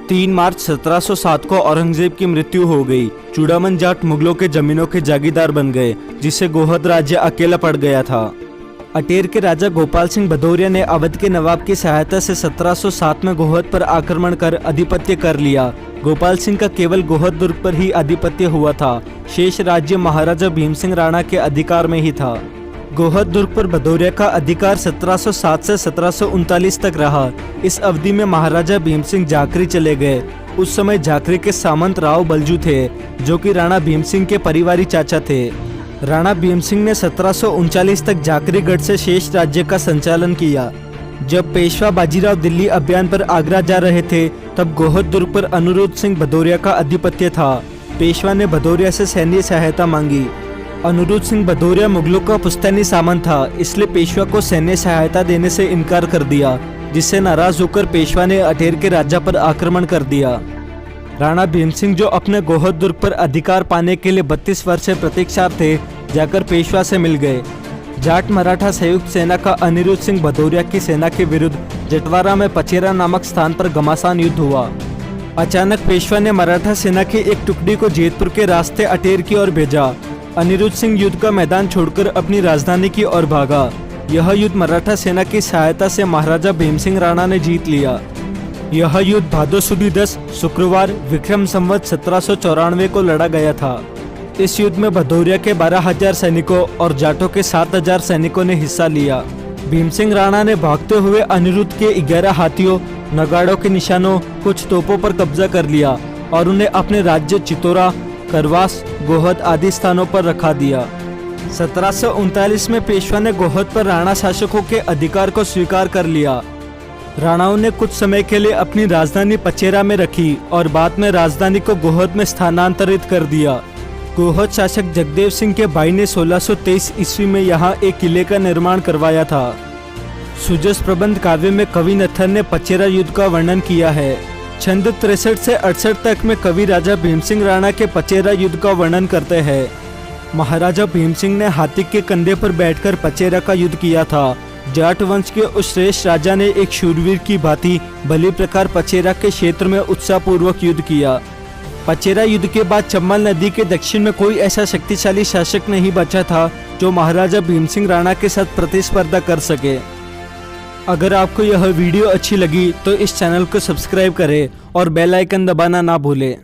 3 मार्च 1707 को औरंगजेब की मृत्यु हो गई। चूड़ामन जाट मुगलों के जमीनों के जागीरदार बन गए, जिससे गोहद राज्य अकेला पड़ गया था। अटेर के राजा गोपाल सिंह भदौरिया ने अवध के नवाब की सहायता से 1707 में गोहद पर आक्रमण कर अधिपत्य कर लिया। गोपाल सिंह का केवल गोहद दुर्ग पर ही अधिपत्य हुआ था, शेष राज्य महाराजा भीम सिंह राणा के अधिकार में ही था। गोहद दुर्ग पर भदौरिया का अधिकार 1707 से 1739 तक रहा। इस अवधि में महाराजा भीम सिंह जाखरी चले गए। उस समय जाखरी के सामंत राव बलजू थे, जो कि राणा भीम सिंह के परिवारी चाचा थे। राणा भीम सिंह ने 1739 तक जाखरीगढ़ से शेष राज्य का संचालन किया। जब पेशवा बाजीराव दिल्ली अभियान पर आगरा जा रहे थे, तब गोहद दुर्ग पर अनुरुद्ध सिंह भदौरिया का अधिपत्य था। पेशवा ने भदौरिया से सैन्य सहायता मांगी। अनुरुद्ध सिंह भदौरिया मुगलों का पुश्तैनी सामंत था, इसलिए पेशवा को सैन्य सहायता देने से इनकार कर दिया, जिससे नाराज होकर पेशवा ने अटेर के राजा पर आक्रमण कर दिया। राणा भीम सिंह, जो अपने गोहद दुर्ग पर अधिकार पाने के लिए 32 वर्ष से प्रतीक्षारत थे, जाकर पेशवा से मिल गए। जाट मराठा संयुक्त सेना का अनिरुद्ध सिंह भदौरिया की सेना के विरुद्ध जटवारा में पचेरा नामक स्थान पर घमासान युद्ध हुआ। अचानक पेशवा ने मराठा सेना की एक टुकड़ी को जेतपुर के रास्ते अटेर की ओर भेजा। अनिरुद्ध सिंह युद्ध का मैदान छोड़कर अपनी राजधानी की ओर भागा। यह युद्ध मराठा सेना की सहायता से महाराजा भीम सिंह राणा ने जीत लिया। यह युद्ध भादो सुदी 10 शुक्रवार विक्रम संवत 1794 को लड़ा गया था। इस युद्ध में भदौरिया के 12,000 सैनिकों और जाटों के 7,000 सैनिकों ने हिस्सा लिया। भीम सिंह राणा ने भागते हुए अनिरुद्ध के 11 हाथियों, नगाड़ों के निशानों, कुछ तोपों पर कब्जा कर लिया और उन्हें अपने राज्य चितौरा, करवास, गोहद आदि स्थानों पर रखा दिया। 1739 में पेशवा ने गोहद पर राणा शासकों के अधिकार को स्वीकार कर लिया। राणाओं ने कुछ समय के लिए अपनी राजधानी पचेरा में रखी और बाद में राजधानी को गोहद में स्थानांतरित कर दिया। गोहद शासक जगदेव सिंह के भाई ने 1623 ईस्वी में यहाँ एक किले का निर्माण करवाया था। सुजस प्रबंध काव्य में कवि नत्थर ने पचेरा युद्ध का वर्णन किया है। छंद 63 से 68 तक में कवि राजा भीम सिंह राणा के पचेरा युद्ध का वर्णन करते हैं। महाराजा भीम सिंह ने हाथी के कंधे पर बैठकर पचेरा का युद्ध किया था। जाट वंश के उस श्रेष्ठ राजा ने एक शूरवीर की भांति भली प्रकार पचेरा के क्षेत्र में उत्साहपूर्वक युद्ध किया। पचेरा युद्ध के बाद चम्बल नदी के दक्षिण में कोई ऐसा शक्तिशाली शासक नहीं बचा था जो महाराजा भीम सिंह राणा के साथ प्रतिस्पर्धा कर सके। अगर आपको यह वीडियो अच्छी लगी तो इस चैनल को सब्सक्राइब करें और बेल आइकन दबाना ना भूलें।